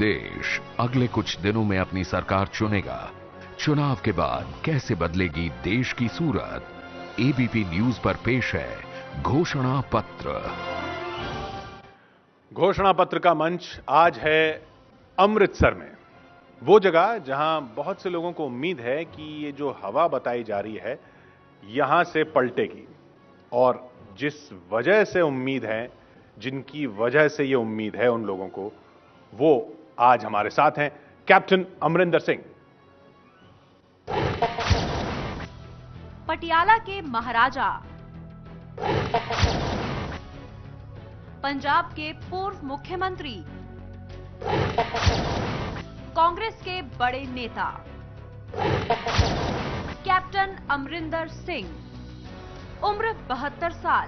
देश अगले कुछ दिनों में अपनी सरकार चुनेगा। चुनाव के बाद कैसे बदलेगी देश की सूरत? एबीपी न्यूज पर पेश है घोषणा पत्र। घोषणा पत्र का मंच आज है अमृतसर में, वो जगह जहां बहुत से लोगों को उम्मीद है कि ये जो हवा बताई जा रही है यहां से पलटेगी। और जिस वजह से उम्मीद है, जिनकी वजह से ये उम्मीद है उन लोगों को, वो आज हमारे साथ हैं कैप्टन अमरिंदर सिंह। पटियाला के महाराजा, पंजाब के पूर्व मुख्यमंत्री, कांग्रेस के बड़े नेता कैप्टन अमरिंदर सिंह, उम्र 72 साल,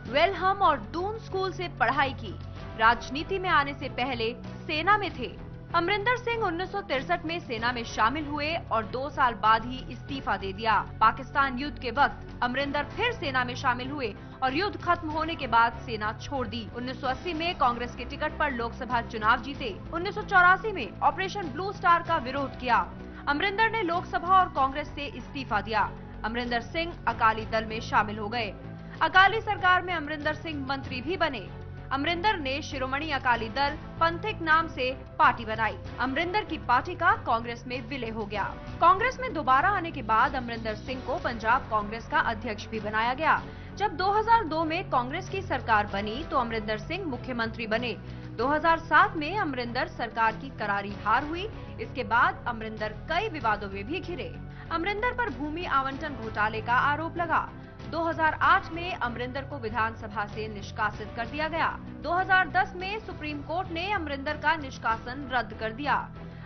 वेलहम और दून स्कूल से पढ़ाई की। राजनीति में आने से पहले सेना में थे। अमरिंदर सिंह 1963 में सेना में शामिल हुए और 2 साल बाद ही इस्तीफा दे दिया। पाकिस्तान युद्ध के वक्त अमरिंदर फिर सेना में शामिल हुए और युद्ध खत्म होने के बाद सेना छोड़ दी। 1980 में कांग्रेस के टिकट पर लोकसभा चुनाव जीते। 1984 में ऑपरेशन ब्लू स्टार का विरोध किया। अमरिंदर ने लोकसभा और कांग्रेस से इस्तीफा दिया। अमरिंदर सिंह अकाली दल में शामिल हो गए। अकाली सरकार में अमरिंदर सिंह मंत्री भी बने। अमरिंदर ने शिरोमणि अकाली दल पंथिक नाम से पार्टी बनाई। अमरिंदर की पार्टी का कांग्रेस में विलय हो गया। कांग्रेस में दोबारा आने के बाद अमरिंदर सिंह को पंजाब कांग्रेस का अध्यक्ष भी बनाया गया। जब 2002 में कांग्रेस की सरकार बनी तो अमरिंदर सिंह मुख्यमंत्री बने। 2007 में अमरिंदर सरकार की करारी हार हुई। इसके बाद अमरिंदर कई विवादों में भी घिरे। अमरिंदर पर भूमि आवंटन घोटाले का आरोप लगा। 2008 में अमरिंदर को विधानसभा से निष्कासित कर दिया गया। 2010 में सुप्रीम कोर्ट ने अमरिंदर का निष्कासन रद्द कर दिया।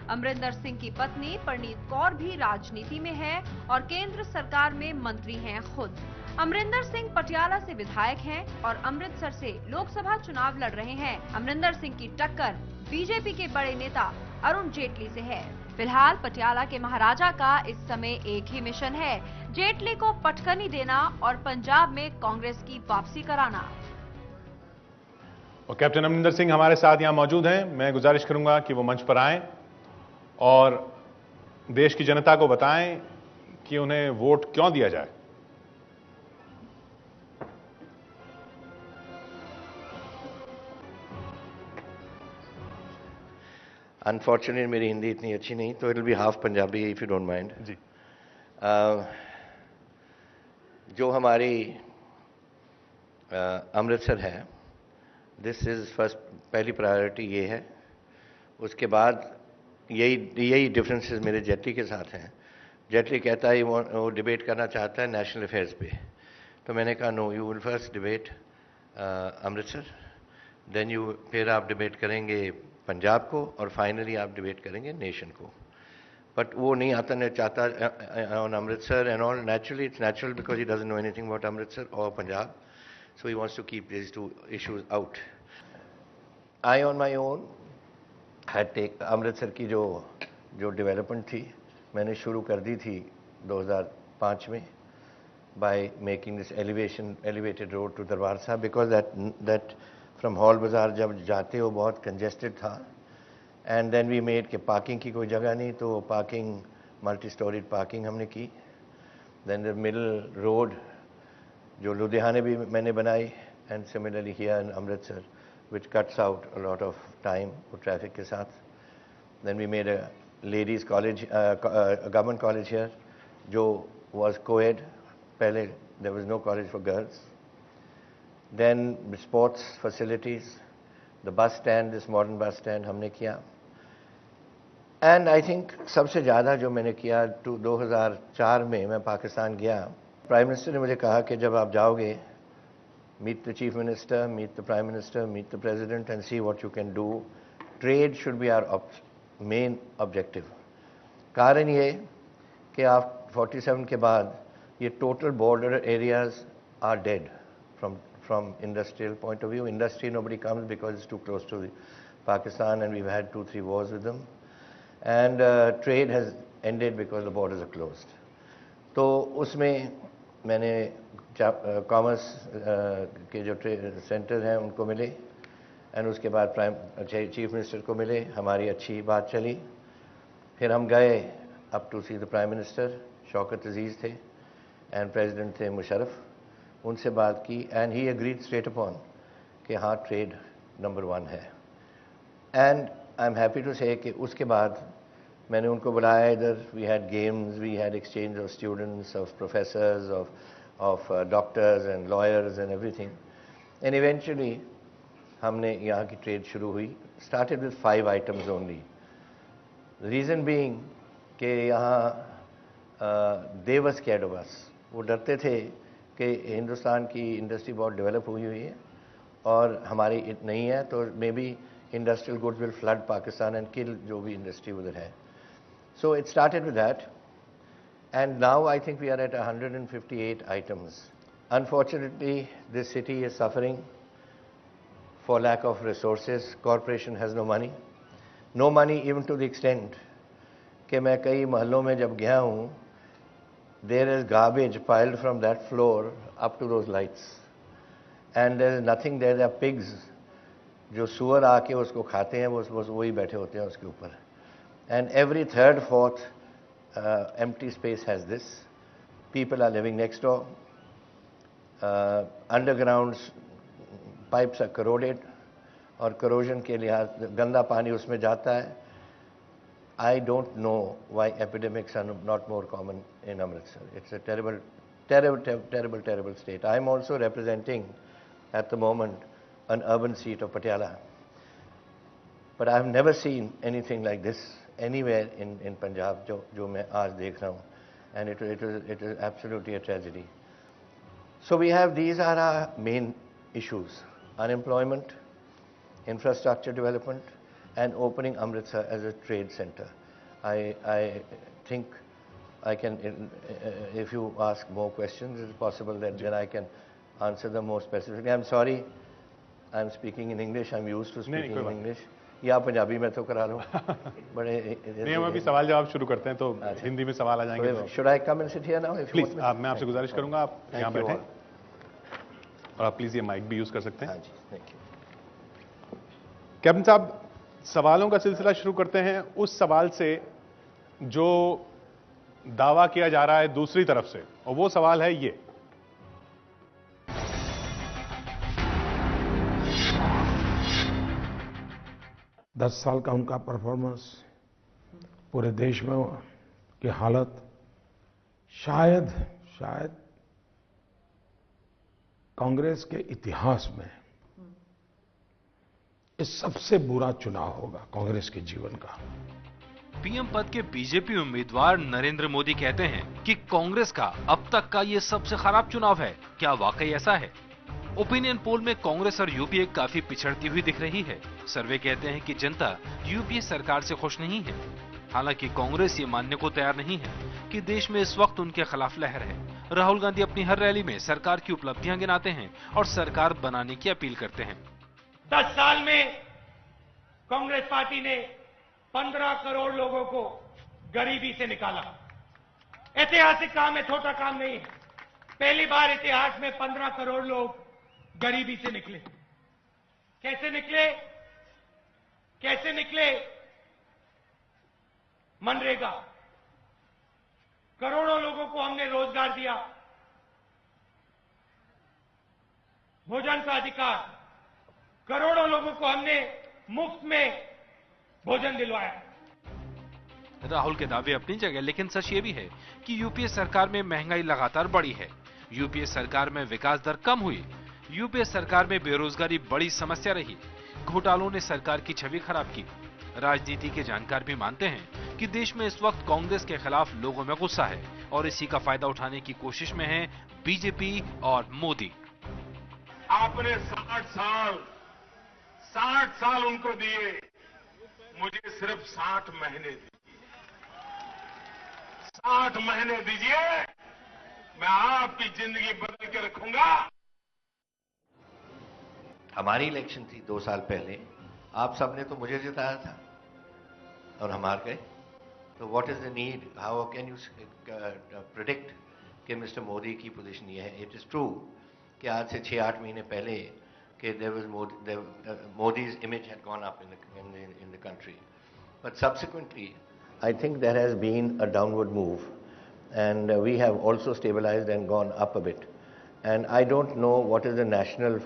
अमरिंदर सिंह की पत्नी परनीत कौर भी राजनीति में है और केंद्र सरकार में मंत्री हैं खुद। अमरिंदर सिंह पटियाला से विधायक हैं और अमृतसर से लोकसभा चुनाव लड़ रहे हैं। अमरिंदर सिंह की टक्कर बीजेपी के बड़े नेता अरुण जेटली से है। फिलहाल पटियाला के महाराजा का इस समय एक ही मिशन है, जेटली को पटकनी देना और पंजाब में कांग्रेस की वापसी कराना। और कैप्टन अमरिंदर सिंह हमारे साथ यहां मौजूद हैं। मैं गुजारिश करूंगा कि वो मंच पर आएं और देश की जनता को बताएं कि उन्हें वोट क्यों दिया जाए। अनफॉर्चुनेट मेरी हिंदी इतनी अच्छी नहीं, तो it will be half Punjabi if you don't mind ji. जो हमारी अमृतसर है, दिस इज फर्स्ट, पहली प्रायोरिटी ये है। उसके बाद यही डिफरेंसेस मेरे जेटली के साथ हैं। जेटली कहता है वो डिबेट करना चाहता है नेशनल अफेयर्स पे, तो मैंने कहा no, you will first debate Amritsar, then फिर आप डिबेट करेंगे पंजाब को और फाइनली आप डिबेट करेंगे नेशन को। बट वो नहीं आता, नहीं चाहता on Amritsar and all. Naturally it's natural because he doesn't know anything about Amritsar और Punjab, so he wants to keep this two issues out. I on my own had take Amritsar की जो डेवलपमेंट थी मैंने शुरू कर दी थी 2005 में by making this elevated road to Darbar Sahib, because that from hall बाज़ार जब जाते हो बहुत कंजेस्टेड था। एंड देन वी मेड कि पार्किंग की कोई जगह नहीं, तो पार्किंग मल्टी स्टोरीड पार्किंग हमने की। देन द मिडल रोड जो लुधियाने भी मैंने बनाई, and similarly here in Amritsar which cuts out a lot of time traffic के साथ। Then we made a ladies college, government college here जो वॉज कोएड, पहले there was no college for girls. Then sports facilities, the bus stand, this modern bus stand हमने किया। And I think सबसे ज़्यादा जो मैंने किया 2004 में मैं पाकिस्तान गया, प्राइम मिनिस्टर ने मुझे कहा कि जब आप जाओगे, meet the chief minister, meet the prime minister, meet the president and see what you can do. Trade should be our main objective. कारण ये कि आप 47 के बाद ये total border areas are dead from industrial point of view. Industry, nobody comes because it's too close to Pakistan, and we've had 2-3 wars with them. And trade has ended because the borders are closed. तो उसमें मैंने commerce के जो centre हैं उनको मिले, and उसके बाद चीफ मिनिस्टर को मिले, हमारी अच्छी बात चली। फिर हम गए up to see the prime minister, Shaukat Aziz थे एंड प्रेसिडेंट थे मुशर्रफ, उनसे बात की and he agreed straight upon कि हाँ ट्रेड नंबर 1 है। And I am happy to say कि उसके बाद मैंने उनको बुलाया इधर, we had games, we had exchange of students, of professors, of doctors and lawyers and everything, and eventually हमने यहाँ की ट्रेड शुरू हुई। Started with 5 items only, reason being कि यहाँ they was scared of us, वो डरते थे कि हिंदुस्तान की इंडस्ट्री बहुत डेवलप हुई है और हमारी नहीं है, तो may be industrial goods will flood Pakistan and kill जो भी इंडस्ट्री उधर है। So it started with that, and now I think we are at 158 items. Unfortunately, this city is suffering for lack of resources. Corporation has no money. No money even to the extent कि मैं कई महलों में जब गया हूँ, there is garbage piled from that floor up to those lights. And there is nothing, there are pigs जो सुअर आके उसको खाते हैं, वो वही बैठे होते हैं उसके ऊपर। And every third, fourth empty space has this. People are living next door. Underground pipes are corroded, और corrosion के लिहाज गंदा पानी उसमें जाता है। I don't know why epidemics are not more common in Amritsar. It's a terrible, terrible, terrible, terrible state. I am also representing at the moment an urban seat of Patiala, but I have never seen anything like this anywhere in Punjab जो मैं आज देख रहा हूँ, and it is absolutely a tragedy. So we have, these are our main issues: unemployment, infrastructure development, and opening Amritsar as a trade center. I think I can, if you ask more questions, it's possible that then I can answer them more specifically. I'm sorry, I'm speaking in English. I'm used to speaking in English. या पंजाबी में तो करा लो बड़े नहीं, हम अभी सवाल जवाब शुरू करते हैं तो हिंदी में सवाल आ जाएंगे। तो should I come and sit here now? Please, मैं आपसे गुजारिश करूंगा आप यहाँ बैठें और आप प्लीज ये माइक भी यूज कर सकते हैं। हाँ जी, थैंक यू। कैप्टन साहब, सवालों का सिलसिला शुरू करते हैं उस सवाल से जो दावा किया जा रहा है दूसरी तरफ से, और वो सवाल है ये: 10 साल का उनका परफॉर्मेंस, पूरे देश में की हालत शायद कांग्रेस के इतिहास में ये सबसे बुरा चुनाव होगा कांग्रेस के जीवन का। पीएम पद के बीजेपी उम्मीदवार नरेंद्र मोदी कहते हैं कि कांग्रेस का अब तक का ये सबसे खराब चुनाव है। क्या वाकई ऐसा है? ओपिनियन पोल में कांग्रेस और यूपीए काफी पिछड़ती हुई दिख रही है। सर्वे कहते हैं कि जनता यूपीए सरकार से खुश नहीं है। हालांकि कांग्रेस ये मानने को तैयार नहीं है कि देश में इस वक्त उनके खिलाफ लहर है। राहुल गांधी अपनी हर रैली में सरकार की उपलब्धियां गिनाते हैं और सरकार बनाने की अपील करते हैं। 10 साल में कांग्रेस पार्टी ने 15 करोड़ लोगों को गरीबी से निकाला। ऐतिहासिक काम है, छोटा काम नहीं है। पहली बार इतिहास में 15 करोड़ लोग गरीबी से निकले। कैसे निकले? कैसे निकले? मनरेगा, करोड़ों लोगों को हमने रोजगार दिया, भोजन का अधिकार, करोड़ों लोगों को हमने मुफ्त में भोजन दिलवाया। राहुल के दावे अपनी जगह, लेकिन सच ये भी है कि यूपीए सरकार में महंगाई लगातार बढ़ी है। यूपीए सरकार में विकास दर कम हुई। यूपीए सरकार में बेरोजगारी बड़ी समस्या रही। घोटालों ने सरकार की छवि खराब की। राजनीति के जानकार भी मानते हैं कि देश में इस वक्त कांग्रेस के खिलाफ लोगों में गुस्सा है और इसी का फायदा उठाने की कोशिश में है बीजेपी और मोदी। आपने 60 साल उनको दिए, मुझे सिर्फ 60 महीने दीजिए। 60 महीने दीजिए, मैं आपकी जिंदगी बदल के रखूंगा। हमारी इलेक्शन थी 2 साल पहले, आप सबने तो मुझे जिताया था और हम हार गए। तो what is the need? How can you predict कि मिस्टर मोदी की पोजीशन ये है? इट इज ट्रू कि आज से 6-8 महीने पहले कि Modi's image had gone up in the country. But subsequently, I think there has been a downward move, and we have also stabilized and gone up a bit. And I don't know what is the national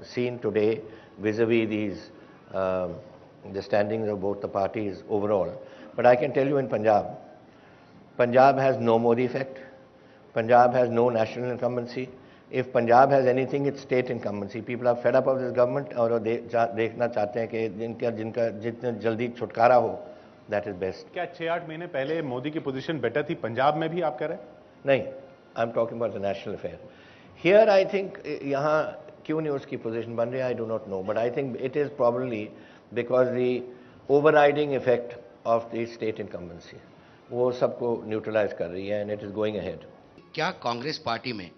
scene today vis-a-vis these the standings of both the parties overall. But I can tell you in Punjab has no Modi effect. Punjab has no national incumbency. If Punjab has anything, it's state incumbency. People are fed up of this government और देखना चाहते हैं कि जिनका जितने जल्दी छुटकारा हो, that is best. क्या 6-8 महीने पहले मोदी की पोजीशन बेटर थी पंजाब में भी, आप कह रहे हैं? नहीं, I'm talking about the national affair. Here I think यहाँ क्यों नहीं उसकी पोजीशन बन रही है, I do not know. But I think it is probably because the overriding effect of the state incumbency वो सबको न्यूट्रलाइज कर रही है, and it is going ahead. क्या कांग्रेस पार्टी में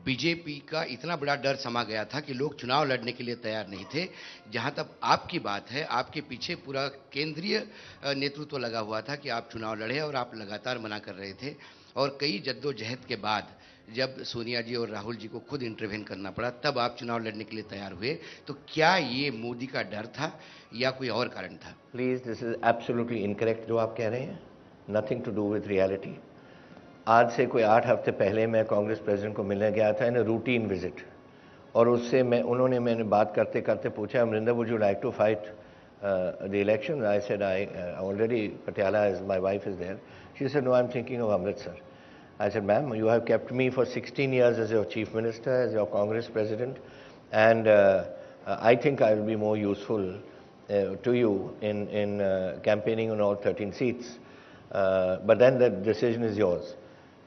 बीजेपी का इतना बड़ा डर समा गया था कि लोग चुनाव लड़ने के लिए तैयार नहीं थे? जहां तक आपकी बात है, आपके पीछे पूरा केंद्रीय नेतृत्व लगा हुआ था कि आप चुनाव लड़े और आप लगातार मना कर रहे थे, और कई जद्दोजहद के बाद जब सोनिया जी और राहुल जी को खुद इंटरवेन करना पड़ा तब आप चुनाव लड़ने के लिए तैयार हुए. तो क्या ये मोदी का डर था या कोई और कारण था? Please, this is absolutely incorrect जो आप कह रहे हैं. Nothing to do with reality. आज से कोई 8 हफ्ते पहले मैं कांग्रेस प्रेसिडेंट को मिलने गया था इन अ रूटीन विजिट, और उससे मैंने बात करते करते पूछा, Amarinder, would you like to fight the election? I said I already Patiala, is my wife is there. She said no, I am thinking of Amritsar. I said, ma'am, you have kept me for 16 years as your chief minister, as your Congress president, and I think I will be more useful to you in campaigning on all 13 seats. But then the decision is yours.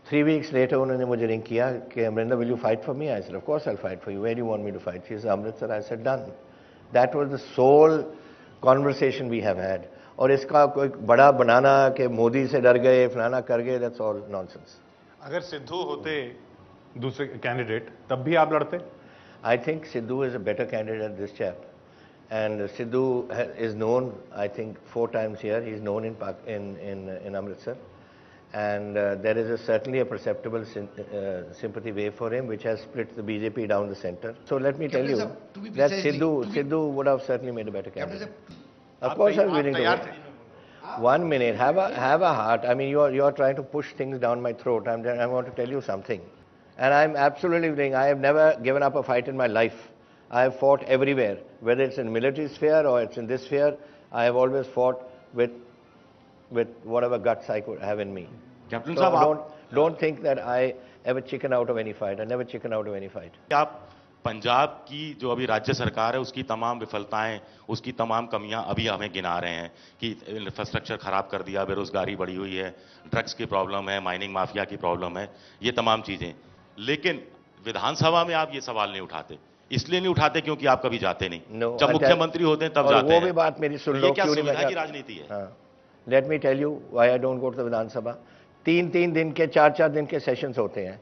3 weeks later, उन्होंने मुझे ring किया कि Amarinder, will you fight for me? I said, of course I'll fight for you. Where do you want me to fight? She said, Amritsar. I said, done. That was the sole conversation we have had. और इसका कोई बड़ा बनाना कि मोदी से डर गए, फलाना कर गए, that's all nonsense. अगर सिद्धू होते दूसरे कैंडिडेट तब भी आप लड़ते? I think Sidhu is a better candidate than this chap, and Sidhu is known, I think, 4 times here. He's known in Amritsar, and there is certainly a perceptible sympathy wave for him, which has split the BJP down the center. So let me tell you that Sidhu would have certainly made a better candidate. Of course, I'm willing to wait. 1 minute. Have a heart. I mean, you are trying to push things down my throat. I want to tell you something, and I'm absolutely willing. I have never given up a fight in my life. I have fought everywhere, whether it's in military sphere or it's in this sphere. I have always fought with whatever guts I could have in me. Captain So Sahab, don't think that I ever chicken out of any fight. I never chicken out of any fight. आप पंजाब की जो अभी राज्य सरकार है उसकी तमाम विफलताएं, उसकी तमाम कमियां अभी हमें गिना रहे हैं कि इंफ्रास्ट्रक्चर खराब कर दिया, बेरोजगारी बढ़ी हुई है, ड्रग्स की प्रॉब्लम है, माइनिंग माफिया की प्रॉब्लम है, ये तमाम चीजें. लेकिन विधानसभा में आप ये सवाल नहीं उठाते. इसलिए नहीं उठाते क्योंकि आप कभी जाते नहीं. जब मुख्यमंत्री होते हैं तब जाते हैं. वो भी बात मेरी सुन लो. क्या सुविधा की राजनीति है? Let me tell you why I don't go to the Vidhan Sabha. 3 दिन के 4 दिन के सेशंस होते हैं.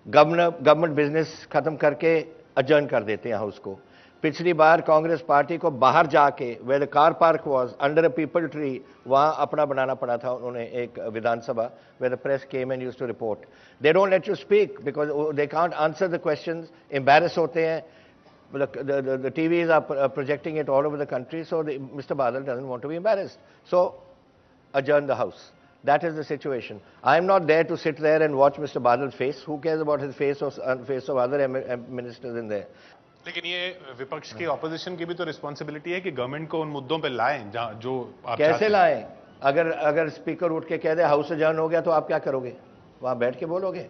गवर्नमेंट बिजनेस खत्म करके अजर्न कर देते हैं हाउस को. पिछली बार कांग्रेस पार्टी को बाहर जाके where the car park was under a peepal tree, वहां अपना बनाना पड़ा था उन्होंने एक विधानसभा, where the press came and used to report. They don't let you speak because they can't answer the questions. Embarrass होते हैं. The TVs are projecting it all over the country, so Mr. Badal doesn't want to be embarrassed. So adjourn the house. That is the situation. I am not there to sit there and watch Mr. Badal's face. Who cares about his face or face of other ministers in there? लेकिन ये विपक्ष की opposition की भी तो responsibility है कि government को उन मुद्दों पे लाएं जो आप कैसे लाएं? अगर स्पीकर उठ के कह दे हाउस अजर्न हो गया तो आप क्या करोगे? वहां बैठ के बोलोगे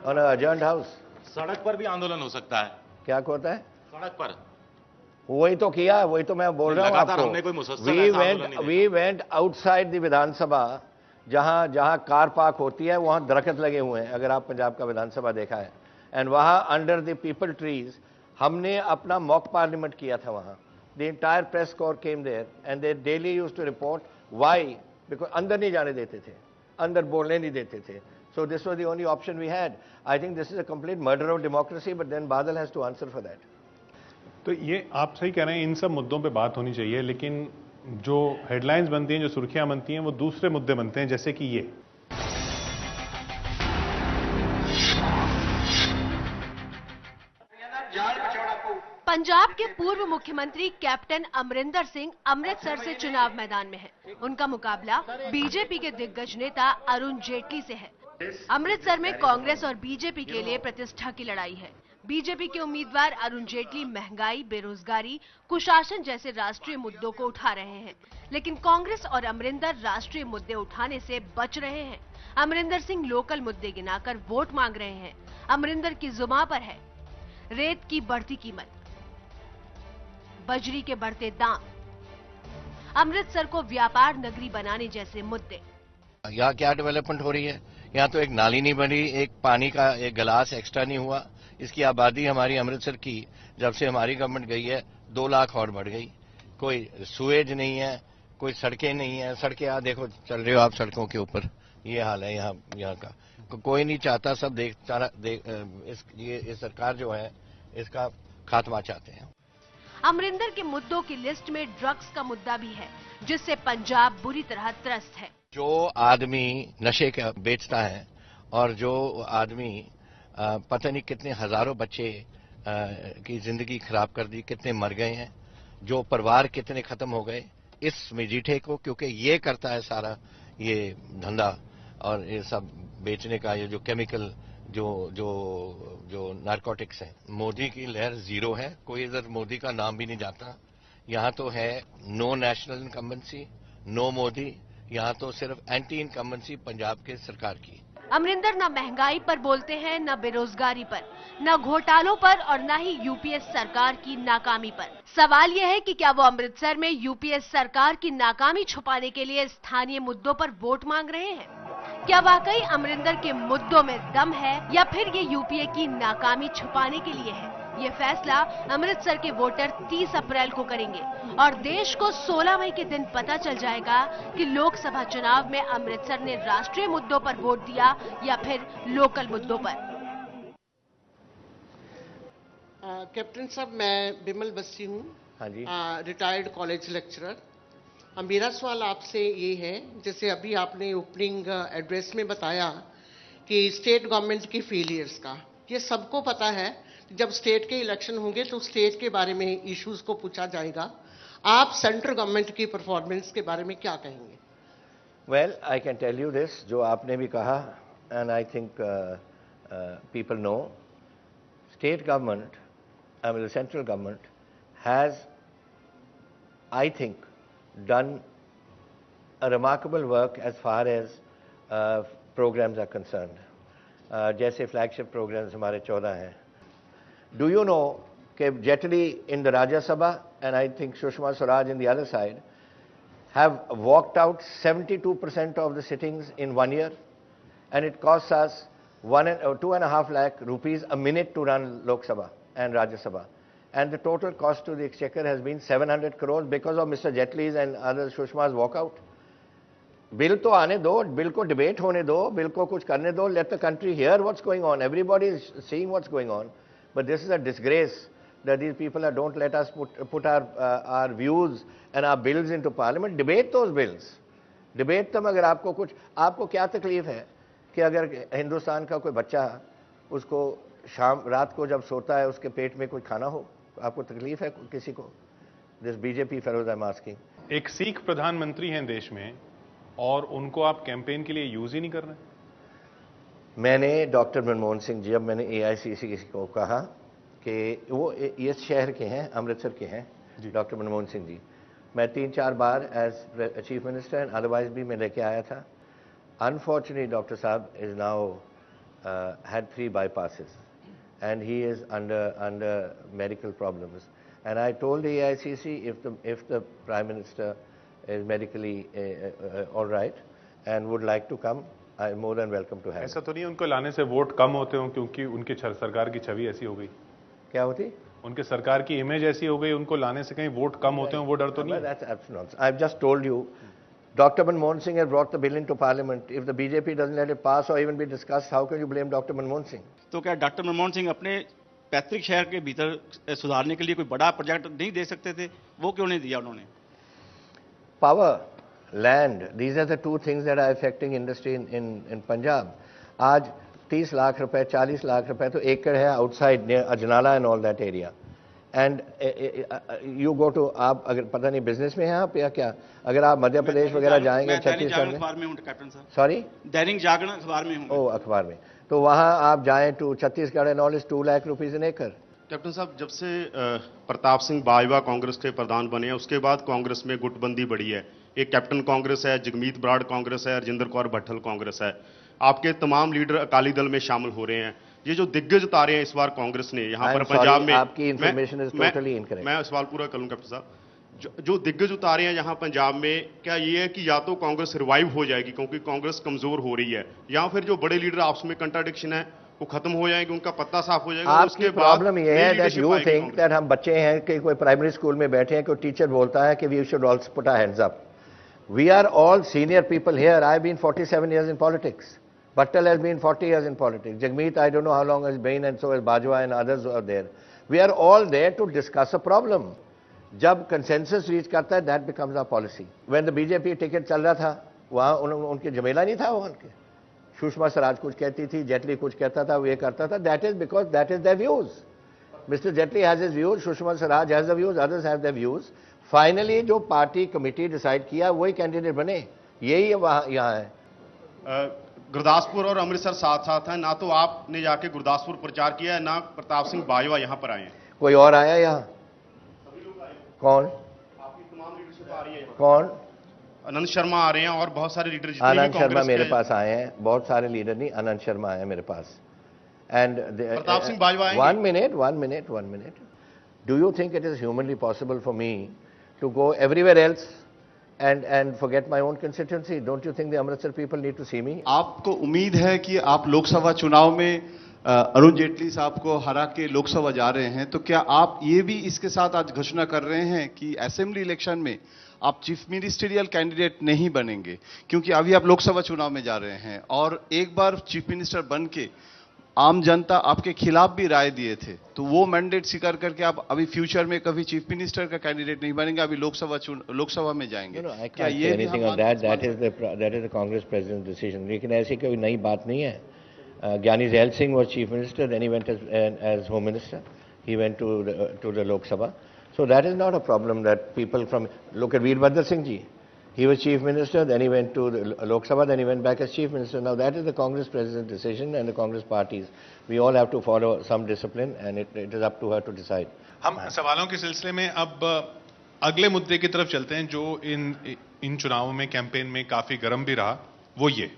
ऑन अजर्न्ड हाउस? सड़क पर भी आंदोलन हो सकता है. क्या होता है सड़क पर? वही तो किया, वही तो मैं बोल रहा हूँ आपको. वी वेंट आउटसाइड द विधानसभा, जहां कार पार्क होती है वहां दरख्त लगे हुए हैं, अगर आप पंजाब का विधानसभा देखा है, एंड वहां अंडर द पीपल ट्रीज हमने अपना मॉक पार्लियामेंट किया था. वहां the entire press corps came there and they daily used to report. Why? Because अंदर नहीं जाने देते थे, अंदर बोलने नहीं देते थे. So this was the only option we had. I think this is a complete murder of democracy, but then Badal has to answer for that. तो ये आप सही कह रहे हैं, इन सब मुद्दों पे बात होनी चाहिए, लेकिन जो हेडलाइंस बनती हैं, जो सुर्खियां बनती हैं, वो दूसरे मुद्दे बनते हैं, जैसे कि ये. पंजाब पूर्व मुख्यमंत्री कैप्टन अमरिंदर सिंह अमृतसर से चुनाव मैदान में हैं। उनका मुकाबला बीजेपी के दिग्गज नेता अरुण जेटली से है। अमृतसर में कांग्रेस और बीजेपी के लिए प्रतिष्ठा की लड़ाई है। बीजेपी के उम्मीदवार अरुण जेटली महंगाई, बेरोजगारी, कुशासन जैसे राष्ट्रीय मुद्दों को उठा रहे हैं, लेकिन कांग्रेस और अमरिंदर राष्ट्रीय मुद्दे उठाने से बच रहे हैं। अमरिंदर सिंह लोकल मुद्दे गिनाकर वोट मांग रहे हैं। अमरिंदर की जुबान पर है रेत की बढ़ती कीमत, बजरी के बढ़ते दाम, अमृतसर को व्यापार नगरी बनाने जैसे मुद्दे। यहाँ क्या डेवलपमेंट हो रही है? यहाँ तो एक नाली नहीं बनी, एक पानी का एक गिलास एक्स्ट्रा नहीं हुआ। इसकी आबादी हमारी अमृतसर की जब से हमारी गवर्नमेंट गई है 2 लाख और बढ़ गई। कोई सुएज नहीं है, कोई सड़कें नहीं है। सड़कें यहाँ देखो, चल रहे हो आप सड़कों के ऊपर, ये हाल है यहाँ का। कोई नहीं चाहता, सब ये सरकार जो है इसका खात्मा चाहते हैं। अमरिंदर के मुद्दों की लिस्ट में ड्रग्स का मुद्दा भी है, जिससे पंजाब बुरी तरह त्रस्त है। जो आदमी नशे का बेचता है और जो आदमी पता नहीं कितने हजारों बच्चे की जिंदगी खराब कर दी, कितने मर गए हैं, जो परिवार कितने खत्म हो गए इस मजीठे को, क्योंकि ये करता है सारा ये धंधा और ये सब बेचने का, ये जो केमिकल जो नारकोटिक्स है। मोदी की लहर जीरो है, कोई इधर मोदी का नाम भी नहीं जाता। यहाँ तो है no national incumbency, no Modi. यहाँ तो सिर्फ एंटी इनकम्बेंसी पंजाब के सरकार की। अमरिंदर न महंगाई पर बोलते हैं, न बेरोजगारी पर, न घोटालों पर और न ही यूपीए सरकार की नाकामी पर। सवाल यह है कि क्या वो अमृतसर में यूपीए सरकार की नाकामी छुपाने के लिए स्थानीय मुद्दों पर वोट मांग रहे हैं? क्या वाकई अमरिंदर के मुद्दों में दम है या फिर ये यूपीए की नाकामी छुपाने के लिए है? ये फैसला अमृतसर के वोटर 30 अप्रैल को करेंगे और देश को 16 मई के दिन पता चल जाएगा कि लोकसभा चुनाव में अमृतसर ने राष्ट्रीय मुद्दों पर वोट दिया या फिर लोकल मुद्दों पर। कैप्टन साहब, मैं बिमल बस्सी हूँ। हाँ जी। Retired college lecturer. मेरा सवाल आपसे ये है, जैसे अभी आपने ओपनिंग एड्रेस में बताया कि स्टेट गवर्नमेंट की फेलियर्स का, ये सबको पता है। जब स्टेट के इलेक्शन होंगे तो स्टेट के बारे में इश्यूज को पूछा जाएगा। आप सेंट्रल गवर्नमेंट की परफॉर्मेंस के बारे में क्या कहेंगे? Well, I can tell you this, जो आपने भी कहा, and I think people know, state government, I mean the central government has, I think, done a remarkable work as far as programs are concerned. जैसे flagship programs हमारे 14 हैं. Do you know कि Jetli in the Rajya Sabha and I think Sushma Swaraj in the other side have walked out 72% of the sittings in 1 year, and it costs us 2.5 lakh rupees a minute to run Lok Sabha and Rajya Sabha, and the total cost to the exchequer has been 700 crores because of Mr. Jetli's and other Sushma's walkout. Bill तो आने दो, bill को debate होने दो, bill को कुछ करने दो. Let the country hear what's going on. Everybody is seeing what's going on. But this is a disgrace that these people don't let us put our views and our bills into parliament. Debate those bills. Debate them. अगर आपको क्या तकलीफ है कि अगर हिंदुस्तान का कोई बच्चा उसको रात को जब सोता है उसके पेट में कोई खाना हो, आपको तकलीफ है किसी को? This BJP fellows I am asking. एक सिख प्रधानमंत्री हैं देश में और उनको आप कैंपेन के लिए यूज ही नहीं कर रहे? मैंने डॉक्टर मनमोहन सिंह जी, अब मैंने एआईसीसी को कहा कि वो इस शहर के हैं, अमृतसर के हैं, डॉक्टर मनमोहन सिंह जी। मैं 3-4 बार as chief minister and otherwise भी मैं लेके आया था। अनफॉर्चुनेटली डॉक्टर साहब is now had 3 bypasses and he is under medical problems, and I told the AICC if the Prime Minister is medically all right and would like to come, I am more than welcome to have. ऐसा तो नहीं उनको लाने से vote कम होते हो क्योंकि उनकी सरकार की छवि ऐसी हो गई? क्या होती? उनके सरकार की इमेज ऐसी हो गई, उनको लाने से कहीं वोट कम होते हो, वो डर तो नहीं? That's absolute nonsense. I've just told you, Dr. Manmohan Singh has brought the bill into parliament. If the BJP doesn't let it pass or even be discussed, how can you blame Dr. Manmohan Singh? तो क्या doctor Manmohan Singh अपने पैतृक शहर के भीतर सुधारने के लिए कोई बड़ा प्रोजेक्ट नहीं दे सकते थे? वो क्यों नहीं दिया उन्होंने? Power, land, these are the 2 things that are affecting industry in Punjab. आज 30 लाख रुपए, 40 लाख रुपए तो एकड़ है outside near Ajnala and all that area. And you go to, आप अगर पता नहीं बिजनेस में हैं आप या क्या, अगर आप मध्य प्रदेश वगैरह जाएंगे छत्तीसगढ़ में, अखबार में हूं कैप्टन साहब, सॉरी दैनिक जागरण अखबार में हूं। ओह अखबार में, तो वहां आप जाएं to Chhattisgarh and all is 2 lakh rupees an acre. Captain sahab, जब से प्रताप सिंह बाजवा कांग्रेस के प्रधान बने हैं उसके बाद कांग्रेस में गुटबंदी बढ़ी है। एक कैप्टन कांग्रेस है, जगमीत बराड़ कांग्रेस है, राजेंद्र कौर भट्टल कांग्रेस है। आपके तमाम लीडर अकाली दल में शामिल हो रहे हैं। ये जो दिग्गज उतारे हैं इस बार कांग्रेस ने यहाँ पर पंजाब में, आपकी इंफॉर्मेशन इज टोटली इनकरेक्ट। मैं सवाल पूरा करूं कैप्टन साहब, जो दिग्गज उतारे हैं यहाँ पंजाब में, क्या ये है कि या तो कांग्रेस रिवाइव हो जाएगी क्योंकि कांग्रेस कमजोर हो रही है, या फिर जो बड़े लीडर आपस में कंट्राडिक्शन है वो खत्म हो जाएंगे, उनका पत्ता साफ हो जाएगा? आपकी प्रॉब्लम ये है दैट यू थिंक दैट हम बच्चे हैं कि कोई प्राइमरी स्कूल में बैठे हैं, कोई टीचर बोलता है कि we should also put our hands up. We are all senior people here. I have been 47 years in politics. Bhattal has been 40 years in politics. Jagmeet, I don't know how long has been, and so has Bajwa and others are there. We are all there to discuss a problem. जब consensus reach करता है, that becomes our policy. When the BJP ticket चल रहा था, वहाँ उनके झमेला नहीं था वहाँ के। सुषमा स्वराज कुछ कहती थी, जेटली कुछ कहता था, वो ये करता था. That is because that is their views. Mr. Jetli has his views, Sushma Swaraj has the views, others have their views. Finally, जो पार्टी कमेटी डिसाइड किया, वही कैंडिडेट बने. यही वहाँ यहाँ है. गुरदासपुर और अमृतसर साथ साथ हैं, ना तो आपने जाके गुरदासपुर प्रचार किया है, ना प्रताप सिंह बाजवा यहाँ पर आए हैं. कोई और आया यहाँ? कौन? आपकी तमाम लीडरशिप आ रही है. कौन? आनंद शर्मा आ रहे हैं और बहुत सारे लीडर. आनंद शर्मा मेरे पास आए हैं, बहुत सारे लीडर नहीं, आनंद शर्मा आए मेरे पास. एंड प्रताप सिंह बाजवा आएंगे. one minute. Do you think it is humanly possible for me to go everywhere else and forget my own constituency? Don't you think the Amritsar people need to see me? आपको उम्मीद है कि आप लोकसभा चुनाव में अरुण जेटली साहब को हरा के लोकसभा जा रहे हैं, तो क्या आप ये भी इसके साथ आज घोषणा कर रहे हैं कि असेंबली इलेक्शन में आप चीफ मिनिस्टरियल कैंडिडेट नहीं बनेंगे? क्योंकि अभी आप लोकसभा चुनाव में जा रहे हैं और एक बार चीफ मिनिस्टर बन के आम जनता आपके खिलाफ भी राय दिए थे, तो वो मैंडेट स्वीकार करके आप अभी फ्यूचर में कभी चीफ मिनिस्टर का कैंडिडेट नहीं बनेंगे, अभी लोकसभा में जाएंगे? क्या ये that is the Congress president decision. लेकिन ऐसी कोई नई बात नहीं है. ज्ञानी gel Singh was chief minister, then he went as home minister. He went to the Lok Sabha. So that is not a problem that people from, look at Veerbhadra Singh ji. He was chief minister, then he went to the Lok Sabha, then he went back as chief minister. Now that is the Congress president decision and the Congress parties. We all have to follow some discipline and it is up to her to decide. हम सवालों के सिलसिले में अब अगले मुद्दे की तरफ चलते हैं जो इन चुनावों में कैंपेन में काफी गर्म भी रहा, वो ये.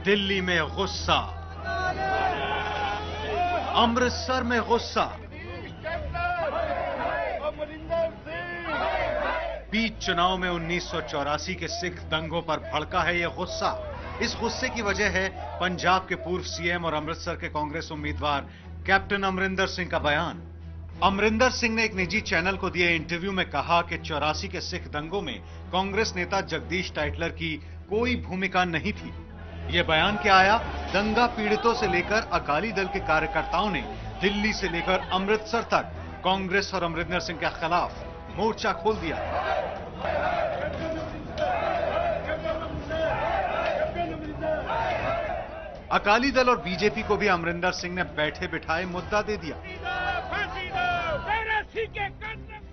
दिल्ली में गुस्सा, अमृतसर में गुस्सा, बीच चुनाव में 1984 के सिख दंगों पर भड़का है यह गुस्सा. इस गुस्से की वजह है पंजाब के पूर्व सीएम और अमृतसर के कांग्रेस उम्मीदवार कैप्टन अमरिंदर सिंह का बयान. अमरिंदर सिंह ने एक निजी चैनल को दिए इंटरव्यू में कहा कि 84 के सिख दंगों में कांग्रेस नेता जगदीश टाइटलर की कोई भूमिका नहीं थी. यह बयान क्या आया? दंगा पीड़ितों से लेकर अकाली दल के कार्यकर्ताओं ने दिल्ली से लेकर अमृतसर तक कांग्रेस और अमरिंदर सिंह के खिलाफ मोर्चा खोल दिया. अकाली दल और बीजेपी को भी अमरिंदर सिंह ने बैठे बिठाए मुद्दा दे दिया.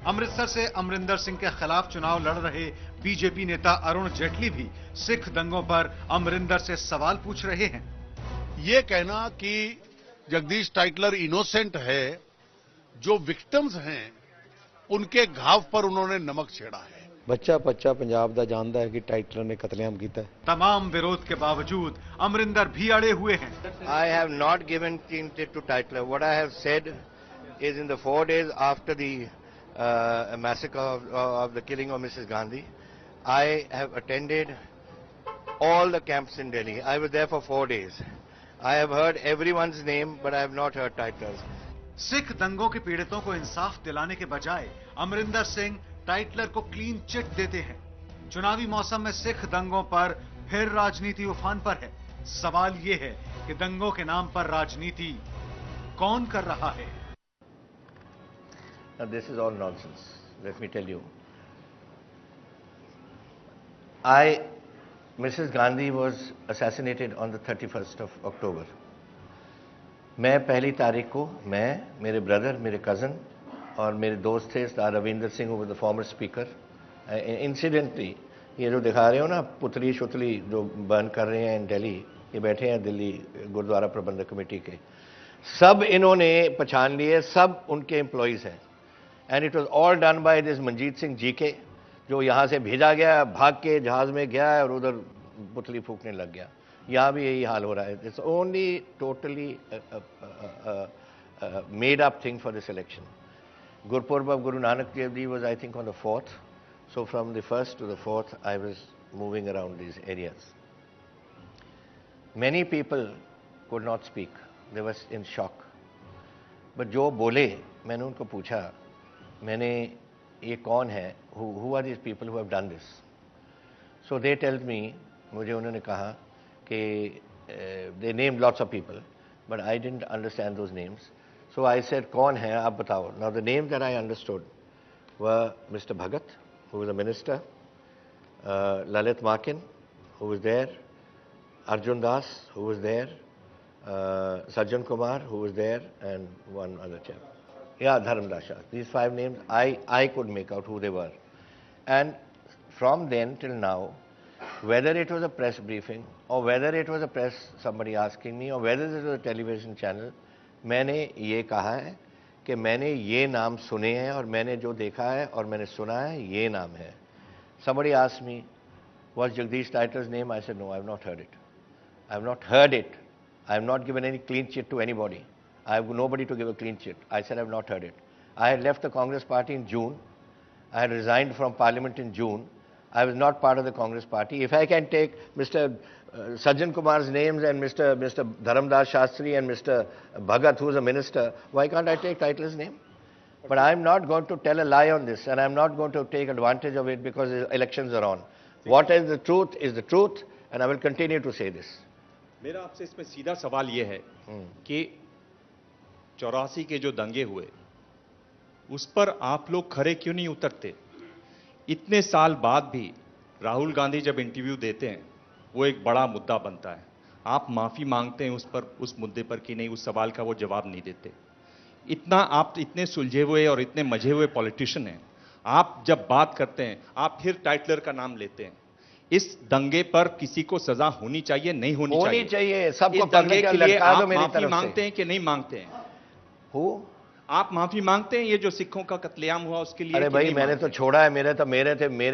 अमृतसर से अमरिंदर सिंह के खिलाफ चुनाव लड़ रहे बीजेपी नेता अरुण जेटली भी सिख दंगों पर अमरिंदर से सवाल पूछ रहे हैं. ये कहना कि जगदीश टाइटलर इनोसेंट है, जो विक्टिम्स हैं उनके घाव पर उन्होंने नमक छेड़ा है. बच्चा पंजाब दा जानता है कि टाइटलर ने कत्लेआम किया है. तमाम विरोध के बावजूद अमरिंदर भी अड़े हुए हैं. I have not given credit to Tytler. What I have said is in the 4 days after the massacre of the killing of Mrs. Gandhi, I have attended all the camps in Delhi. I was there for 4 days. I have heard everyone's name, but I have not heard Tytler's. Sikh दंगों के पीड़ितों को इंसाफ दिलाने के बजाय Amarinder Singh Tytler को clean chit देते हैं. चुनावी मौसम में सिख दंगों पर फिर राजनीति उफान पर है. सवाल यह है कि दंगों के नाम पर राजनीति कौन कर रहा है? This is all nonsense. Let me tell you. Mrs. Gandhi was assassinated on the 31st of October. मैं पहली तारीख को मेरे ब्रदर, मेरे कज़न और मेरे दोस्त थे सरदार रविंदर सिंह, वो द फॉर्मर स्पीकर. इंसिडेंटली ये जो दिखा रहे हो ना पुतली शुतली जो बर्न कर रहे हैं इन दिल्ली, ये बैठे हैं दिल्ली गुरुद्वारा प्रबंधक कमेटी के, सब इन्होंने पहचान लिए, सब उनके एम्प्लॉइज़ हैं. And it was all done by this Manjeet Singh GK, जो यहाँ से भेजा गया, भाग के जहाज़ में गया और उधर पुतली फूकने लग गया. यहाँ भी यही हाल हो रहा है. It's only totally made up thing for this election. Gurpurb of Guru Nanak Dev Ji was, I think, on the 4th. So from the 1st to the 4th, I was moving around these areas. Many people could not speak. They were in shock. But जो बोले, मैंने उनको पूछा, मैंने ये कौन है? Who are these people who have done this? So they told me, मुझे उन्होंने कहा कि they named lots of people, but I didn't understand those names. So I said, कौन है आप बताओ. Now the names that I understood were Mr. Bhagat, who was a minister, Lalit Makin, who was there, Arjun Das, who was there, Sajjan Kumar, who was there, and one other chap. Yeah, Dharamdas Shah. These 5 names, I could make out who they were. And from then till now, whether it was a press briefing, or whether it was a press, somebody asking me, or whether it was a television channel, मैंने ये कहा है कि मैंने ये नाम सुने हैं और मैंने जो देखा है और मैंने सुना है ये नाम है. Somebody asked me, was Jagdish Titler's name? I said, no, I have not heard it. I have not heard it. I have not given any clean chit to anybody. I have nobody to give a clean chit. I said I have not heard it. I had left the Congress party in June. I had resigned from parliament in June. I was not part of the Congress party. If I can take Mr. Sajjan Kumar's names and Mr. Dharamdas Shastri and Mr. Bhagat, who is a minister, why can't I take Titler's name? But I'm not going to tell a lie on this, and I'm not going to take advantage of it because the elections are on. What is the truth, and I will continue to say this. मेरा आपसे इसमें सीधा सवाल ये है कि 84 के जो दंगे हुए उस पर आप लोग खरे क्यों नहीं उतरते? इतने साल बाद भी राहुल गांधी जब इंटरव्यू देते हैं वो एक बड़ा मुद्दा बनता है. आप माफी मांगते हैं उस मुद्दे पर कि नहीं, उस सवाल का वो जवाब नहीं देते. आप इतने सुलझे हुए और इतने मजे हुए पॉलिटिशियन हैं, आप जब बात करते हैं आप फिर टाइटलर का नाम लेते हैं. इस दंगे पर किसी को सजा होनी चाहिए, नहीं होनी चाहिए? सबको दंगे के लिए आप माफी मांगते हैं कि नहीं मांगते हैं? आप माफी मांगते हैं ये जो सिखों का कत्लेआम हुआ उसके लिए? अरे भाई मैंने तो छोड़ा है, मेरे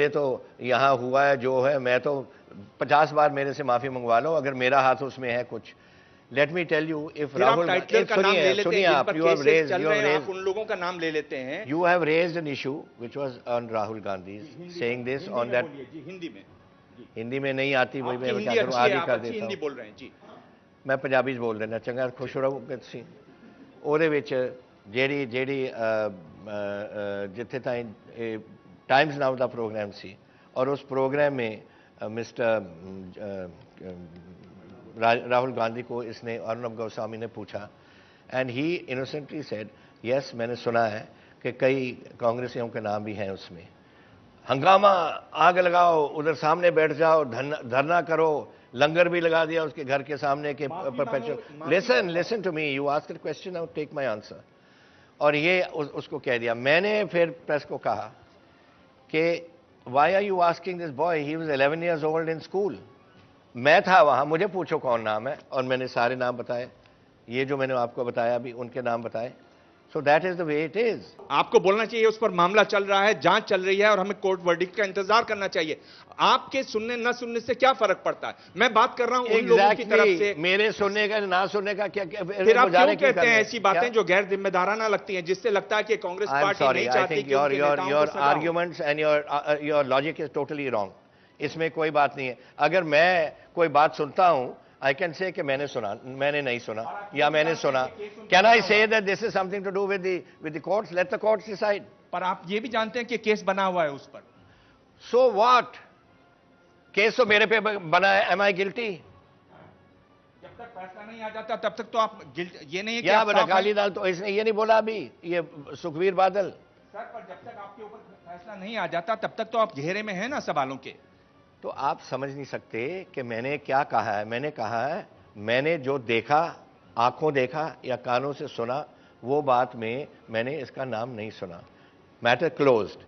तो यहाँ हुआ है जो है, मैं तो 50 बार मेरे से माफी मंगवा लो अगर मेरा हाथ उसमें है कुछ. Let me tell you, if Rahul सुनिए आप, यू हैव रेज्ड उन लोगों का नाम ले लेते हैं. You have raised an issue which was on Rahul Gandhi saying this on that. Hindi में नहीं आती, वही मैं क्या करूं, आदि कर देता हूं. हिंदी बोल रहे हैं जी, मैं पंजाबी बोल देना चंगा, खुश ਰਹੋ ਤੁਸੀਂ. ਉਹਦੇ ਵਿੱਚ ਜਿਹੜੀ ਜਿੱਥੇ ਤਾਈਂ टाइम्स नाउ ਦਾ प्रोग्राम सी और उस प्रोग्राम में मिस्टर राहुल गांधी को इसने अर्नब गोस्वामी ने पूछा, and he innocently said yes, मैंने सुना है कि कई कांग्रेसियों के नाम भी हैं उसमें. हंगामा, आग लगाओ, उधर सामने बैठ जाओ, धरना करो, लंगर भी लगा दिया उसके घर के सामने के perpetual. Listen to me, you asked question, now take my answer. और ये उसको कह दिया. मैंने फिर प्रेस को कहा कि why are you asking this boy, he was 11 years old in school. मैं था वहां, मुझे पूछो कौन नाम है, और मैंने सारे नाम बताए, ये जो मैंने आपको बताया अभी उनके नाम बताए. So that is the way it is. आपको बोलना चाहिए उस पर मामला चल रहा है, जांच चल रही है और हमें कोर्ट वर्डिक्ट का इंतजार करना चाहिए. आपके सुनने न सुनने से क्या फर्क पड़ता है? मैं बात कर रहा हूं उन लोगों की तरफ से. मेरे सुनने का ना सुनने का क्या फिर आप क्यों कहते हैं ऐसी बातें जो गैर जिम्मेदाराना लगती हैं, जिससे लगता है कि कांग्रेस पार्टी नहीं चाहती कि your arguments and your logic is totally wrong. इसमें कोई बात नहीं है. अगर मैं कोई बात सुनता हूं, I can say कि मैंने सुना, मैंने नहीं सुना, या मैंने सुना. Can I say that this is something to do with the courts? Let the courts decide. पर आप ये भी जानते हैं कि केस बना हुआ है उस पर. So what? केस तो मेरे पे बना है. Am I guilty? फैसला नहीं आ जाता तब तक तो आप ये नहीं है कि क्या आप बता साफ हैं। अकाली दल तो इसने ये नहीं बोला अभी, ये सुखबीर बादल। सर पर जब तक आपके ऊपर फैसला नहीं आ जाता तब तक तो आप घेरे में हैं ना सवालों के। तो आप समझ नहीं सकते कि मैंने क्या कहा है। मैंने कहा है, मैंने जो देखा, आंखों देखा या कानों से सुना, वो बात में मैंने इसका नाम नहीं सुना। Matter closed.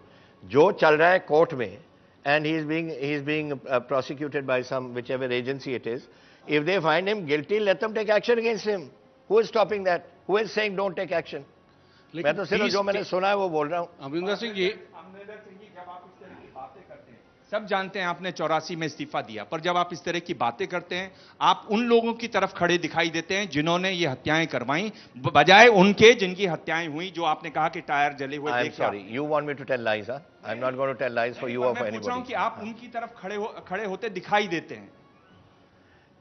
जो चल रहा है कोर्ट में, and he is being prosecuted by some whichever agency it is. If they find him guilty, let them take action against him. Who is stopping that? Who is saying don't take action? मैं तो सिर्फ जो मैंने सुना है वो बोल रहा हूँ। अमरिंदर सिंह जी, जब आप इस तरह की बातें करते हैं, सब जानते हैं आपने 84 में इस्तीफा दिया, पर जब आप इस तरह की बातें करते हैं, आप उन लोगों की तरफ खड़े दिखाई देते हैं जिन्होंने ये हत्याएं करवाई, बजाय उनके जिनकी हत्याएं हुई, जो आपने कहा कि टायर जले हुए देख। Sorry, you want me to tell lies, huh? I'm not going to tell lies for you or for मैं पूछ रहा हूं anybody. कि आप उनकी तरफ खड़े होते दिखाई देते हैं।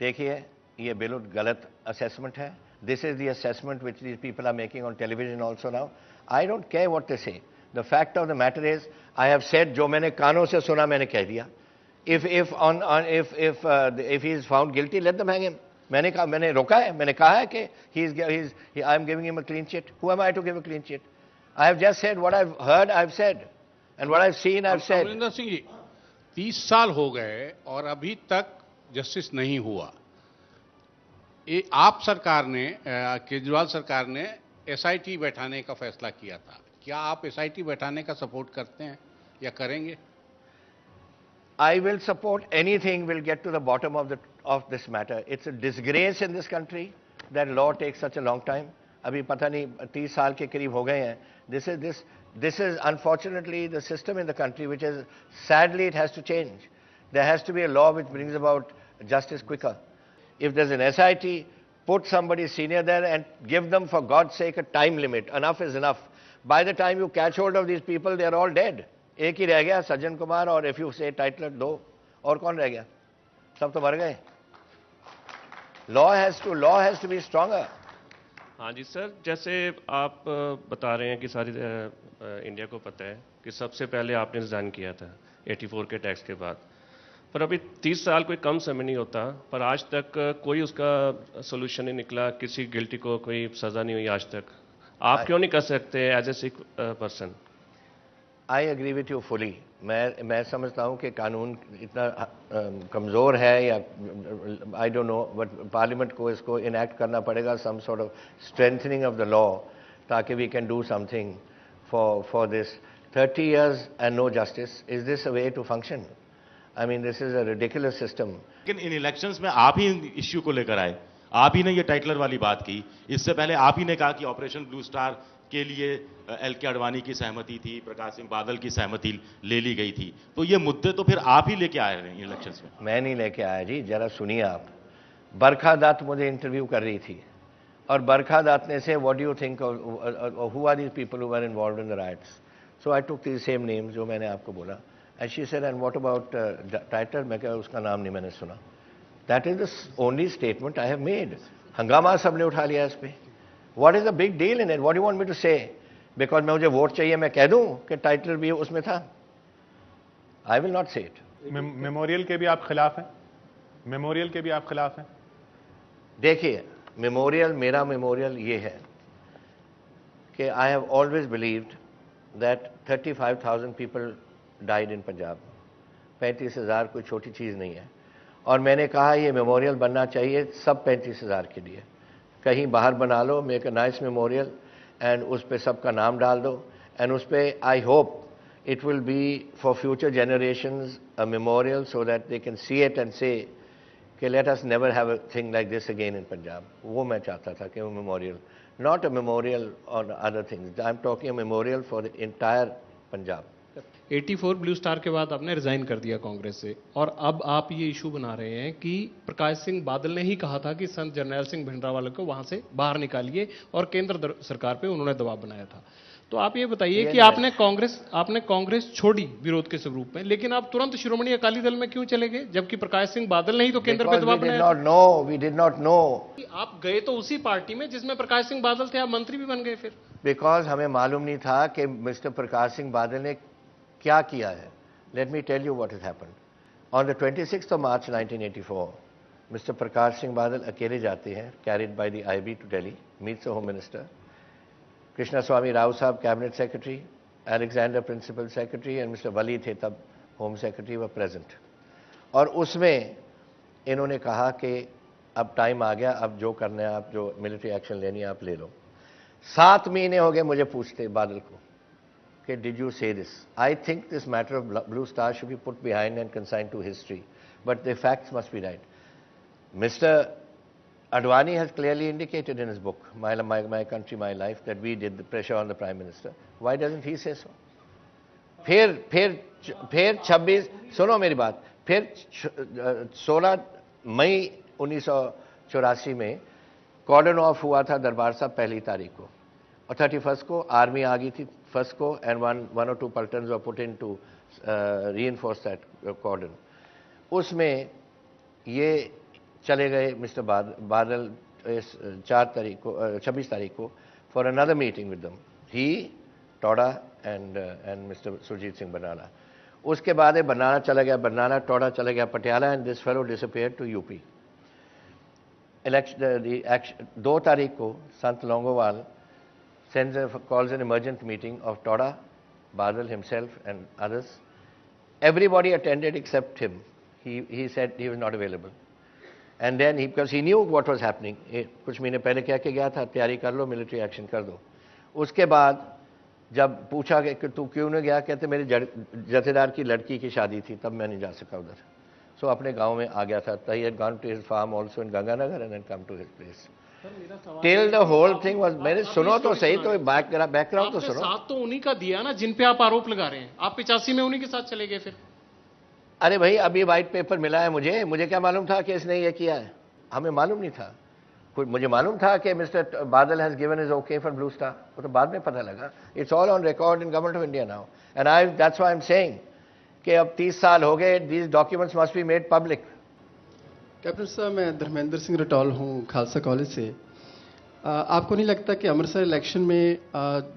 देखिए, ये बिल्कुल गलत असेसमेंट है। This is the assessment which these people are making on television also now. I don't care what they say. The fact of the matter is, I have said जो मैंने कानों से सुना मैंने कह दिया. If he is found guilty, let them hang him. मैंने कहा, मैंने रोका है, मैंने कहा है कि I am giving him a clean sheet. Who am I to give a clean sheet? I have just said what I've heard, I've said, and what I've seen, I've said. Amarinder Singh ji, 30 साल हो गए और अभी तक जस्टिस नहीं हुआ। आप सरकार ने, केजरीवाल सरकार ने एसआईटी बैठाने का फैसला किया था। क्या आप एसआईटी बैठाने का सपोर्ट करते हैं या करेंगे? I will support anything will get to the bottom of this matter. It's a disgrace in this country that law takes such a long time. अभी पता नहीं 30 साल के करीब हो गए हैं. This is unfortunately the system in the country, which is sadly it has to change. There has to be a law which brings about justice quicker. If there's an SIT, put somebody senior there and give them, for God's sake, a time limit. Enough is enough. By the time you catch hold of these people, they're all dead. एक ही रह गया सज्जन कुमार, और if you say Tytler 2, और कौन रह गया? सब तो मर गए. Law has to be stronger. हाँ जी सर, जैसे आप बता रहे हैं कि सारी इंडिया को पता है कि सबसे पहले आपने रिजाइन किया था 84 के टैक्स के बाद, पर अभी 30 साल कोई कम समय नहीं होता, पर आज तक कोई उसका सोल्यूशन नहीं निकला, किसी गिल्टी को कोई सज़ा नहीं हुई आज तक. आप क्यों नहीं कर सकते as a sick person? I agree with you fully. मैं समझता हूँ कि कानून इतना कमज़ोर है, या I don't know, but parliament को इसको इनैक्ट करना पड़ेगा, some sort of strengthening of the law, ताकि we can do something for this. 30 years and no justice. Is this a way to function? I mean, this is a ridiculous system. लेकिन इन elections में आप ही issue को लेकर आए, आप ही ने ये टाइटलर वाली बात की. इससे पहले आप ही ने कहा कि ऑपरेशन ब्लू स्टार के लिए एल.के. आडवाणी की सहमति थी, प्रकाश सिंह बादल की सहमति ले ली गई थी. तो ये मुद्दे तो फिर आप ही लेके आए हैं इलेक्शंस में. मैं नहीं लेके आया जी, जरा सुनिए आप. बरखा दत्त मुझे इंटरव्यू कर रही थी, और बरखा दत्त ने से what do you think, who are these people who were involved in the riots. So I took the same names जो मैंने आपको बोला. And she said, and what about Tytler? मैं कहा उसका नाम नहीं मैंने सुना. That is the only statement I have made. हंगामा सबने उठा लिया इस पे. What is the big deal in it? What do you want me to say? Because मैं मुझे वोट चाहिए, मैं कह दूं कि टाइटल भी उसमें था. I will not say it. Memorial के भी आप खिलाफ हैं? मेमोरियल के भी आप खिलाफ हैं? देखिए, मेमोरियल, मेरा मेमोरियल ये है कि I have always believed that 35,000 people died in Punjab. 35,000 कोई छोटी चीज़ नहीं है. और मैंने कहा ये मेमोरियल बनना चाहिए सब 35,000 के लिए. कहीं बाहर बना लो, make a nice memorial, and उस पे सबका नाम डाल दो, एंड उस पे I hope it will be for future generations a memorial, so that they can see it and say कि let us never have a thing like this again in Punjab. वो मैं चाहता था कि वो memorial, not a memorial on other things. I am talking a memorial for the entire Punjab. 84 blue star के बाद आपने रिजाइन कर दिया कांग्रेस से, और अब आप ये इशू बना रहे हैं कि प्रकाश सिंह बादल ने ही कहा था कि संत जरनैल सिंह भिंडरावाला को वहां से बाहर निकालिए, और केंद्र सरकार पे उन्होंने दबाव बनाया था. तो आप ये बताइए कि आपने कांग्रेस छोड़ी विरोध के स्वरूप में, लेकिन आप तुरंत शिरोमणि अकाली दल में क्यों चले गए, जबकि प्रकाश सिंह बादल ने ही तो केंद्र पे दबाव बनाया? We did not know. आप गए तो उसी पार्टी में जिसमें प्रकाश सिंह बादल थे, आप मंत्री भी बन गए फिर. बिकॉज हमें मालूम नहीं था कि मिस्टर प्रकाश सिंह बादल ने क्या किया है. Let me tell you what has happened. On the 26th of March 1984, mister Prakash Singh Badal अकेले जाते हैं, carried by the IB to Delhi, meets the home minister. Krishna Swami Rao साहब cabinet secretary, Alexander principal secretary and mister Wali थे तब होम सेक्रेटरी व present. और उसमें इन्होंने कहा कि अब टाइम आ गया, अब जो करना है, आप जो मिलिट्री एक्शन लेनी है आप ले लो. 7 महीने हो गए मुझे पूछते बादल को कि did you say this. I think this matter of blue star should be put behind and consigned to history, but the facts must be right. Mister Advani has clearly indicated in his book, My Country, My Life, that we did the pressure on the Prime Minister. Why doesn't he say so? फिर 26, सुनो मेरी बात, फिर 16 मई 1984 में कॉर्डन of हुआ था दरबार साहब पहली तारीख को, और 31 को आर्मी आ गई थी 1 को, and one or two platoons were put in to reinforce that cordon. उसमें ये चले गए मिस्टर बादल 26 तारीख को for another meeting with them, he, Toda and mister Surjit Singh Barnala. उसके बाद बरनाला चला गया, बरनाला, टोडा चला गया Patiala, and this fellow disappeared to UP. 2 तारीख को संत Longowal calls an emergent meeting of Toda, Badal himself and others. Everybody attended except him. He said he was not available. And then because he knew what was happening, कुछ महीने पहले कह के गया था तैयारी कर लो, मिलिट्री एक्शन कर दो. उसके बाद जब पूछा कि तू क्यों नहीं गया, कहते मेरे जथेदार की लड़की की शादी थी, तब मैं नहीं जा सका उधर. सो अपने गांव में आ गया था. He had gone to his farm also in Ganganagar and then come to his place. Till the whole thing was, मैंने सुनो तो सही, तो बैकग्राउंड तो सुनो. साथ तो उन्हीं का दिया ना जिन पे आप आरोप लगा रहे हैं. आप 85 में उन्हीं के साथ चले गए फिर. अरे भाई अभी व्हाइट पेपर मिला है मुझे क्या मालूम था कि इसने ये किया है. हमें मालूम नहीं था. मुझे मालूम था कि मिस्टर बादल has given his okay for blue star, वो तो बाद में पता लगा. It's all on record in government of India now, and that's why I am saying कि अब 30 साल हो गए, these documents must be made public. Captain साहब, मैं धर्मेंद्र सिंह रटौल हूँ खालसा कॉलेज से. आपको नहीं लगता कि अमृतसर इलेक्शन में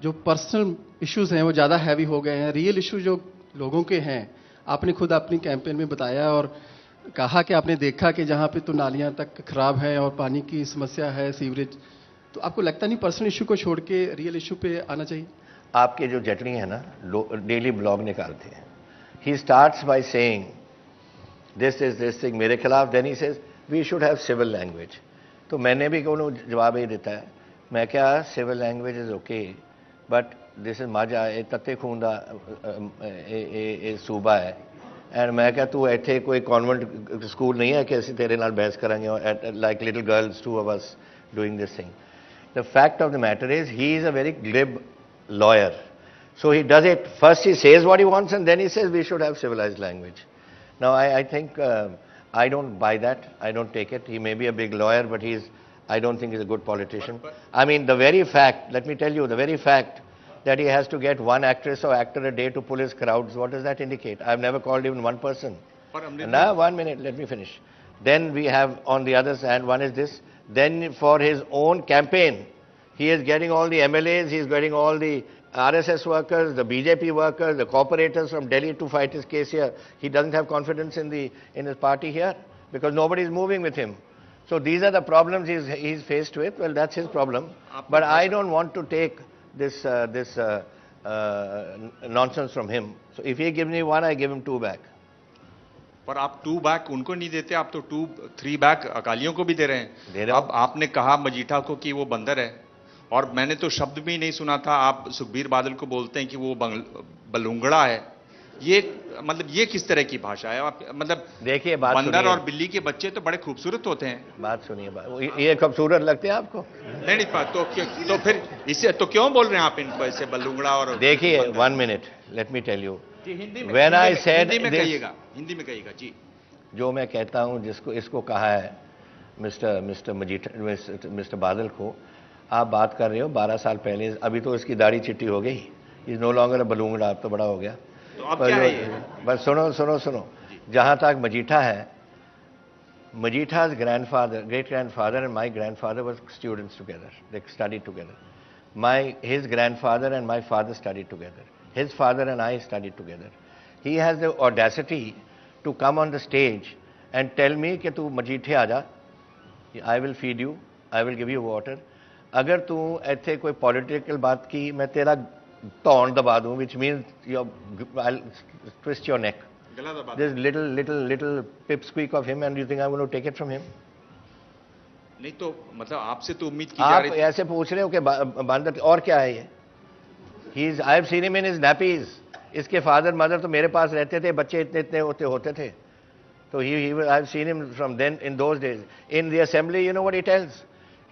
जो पर्सनल इश्यूज हैं वो ज़्यादा हैवी हो गए हैं? रियल इशू जो लोगों के हैं, आपने खुद अपनी कैंपेन में बताया और कहा कि आपने देखा कि जहाँ पे तो नालियाँ तक खराब हैं और पानी की समस्या है, सीवरेज. तो आपको लगता नहीं पर्सनल इशू को छोड़ के रियल इशू पे आना चाहिए? आपके जो जेटली हैं ना, डेली ब्लॉग निकालते हैं. He starts by saying this is this thing मेरे खिलाफ, then he says we should have civil language. तो मैंने भी उन्होंने जवाब ही देता है, मैं क्या civil language is okay, but this is माजा ए तत्ते खूंदा ए सूबा है. एंड मैं क्या तू इतने कोई कॉन्वेंट स्कूल नहीं है कि असं तेरे नाल बहस करांगे like little girls, 2 of us doing this thing. The fact of the matter is he is a very glib lawyer. So he does it, first he says what he wants and then he says we should have civilized language. Now I think I don't buy that. I don't take it. He may be a big lawyer, but I don't think he's a good politician. I mean, the very fact, let me tell you, the very fact that he has to get 1 actress or actor a day to pull his crowds, what does that indicate? I've never called even 1 person. Now, 1 minute, let me finish. Then we have on the other side, one is this. Then for his own campaign, he is getting all the MLAs, he is getting all the RSS workers, the BJP workers, the corporators from Delhi to fight his case here. He doesn't have confidence in his party here because nobody is moving with him. So these are the problems he's faced with. Well, that's his problem. But I don't want to take this nonsense from him. So if he gives me 1, I give him 2 back. पर आप 2 back उनको नहीं देते, आप तो 2-3 back अकालियों को भी दे रहे हैं. अब आपने कहा मजीठा को कि वो बंदर है, और मैंने तो शब्द भी नहीं सुना था. आप सुखबीर बादल को बोलते हैं कि वो बलूंगड़ा है. ये मतलब ये किस तरह की भाषा है? आप मतलब देखिए, बंदर और बिल्ली के बच्चे तो बड़े खूबसूरत होते हैं. बात सुनिए, ये खूबसूरत लगते हैं आपको? नहीं तो फिर इसे तो क्यों बोल रहे हैं आप इनको ऐसे बलूंगड़ा? और देखिए, 1 minute, let me tell you. Hindi में कहिएगा जी. जो मैं कहता हूं, जिसको इसको कहा है मिस्टर बादल को, आप बात कर रहे हो 12 साल पहले. अभी तो इसकी दाढ़ी चिट्टी हो गई. इज नो लॉन्गर बलूंगड़ा, अब तो बड़ा हो गया. तो अब क्या है ये? बस सुनो. जहां तक मजीठा है, Majita's grandfather, great-grandfather and my grandfather were students together. They studied together. His grandfather and my father studied together. His father and I studied together. He has the audacity to come on the stage and tell me कि तू मजीठे आ जा, I will feed you, I will give you water. अगर तू ऐसे कोई political बात की, मैं तेरा तौण दबा दूं, which means I twist your neck. This little pipsqueak of him and you think I will take it from him? नहीं तो मतलब आपसे तो उम्मीद की जा रही आप थी। ऐसे पूछ रहे हो कि बांदर, और क्या है ये? आई have seen him in his nappies. इसके फादर मदर तो मेरे पास रहते थे, बच्चे इतने इतने होते थे। तो I have seen him from then in those days in the assembly. You know what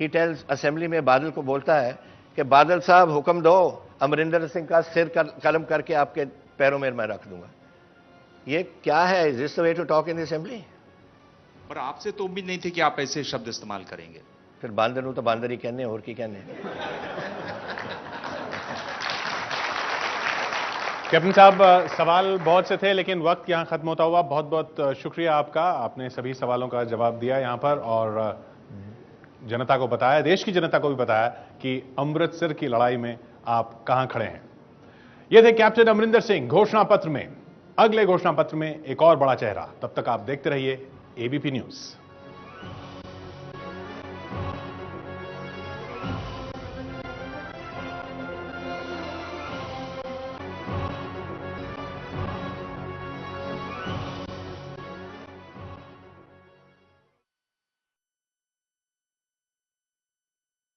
he tells assembly में बादल को बोलता है कि बादल साहब हुक्म दो, अमरिंदर सिंह का सिर कलम करके आपके पैरों में मैं रख दूंगा। ये क्या है? Is this the way to talk in the assembly? पर आपसे तो उम्मीद नहीं थी कि आप ऐसे शब्द इस्तेमाल करेंगे। फिर बांदर हूं तो बांदर ही कहने, और की कहने। कैप्टन साहब, सवाल बहुत से थे लेकिन वक्त यहां खत्म होता हुआ। बहुत बहुत शुक्रिया आपका, आपने सभी सवालों का जवाब दिया यहां पर और जनता को बताया, देश की जनता को भी बताया कि अमृतसर की लड़ाई में आप कहां खड़े हैं। ये थे कैप्टन अमरिंदर सिंह घोषणा पत्र में। अगले घोषणा पत्र में एक और बड़ा चेहरा। तब तक आप देखते रहिए एबीपी न्यूज।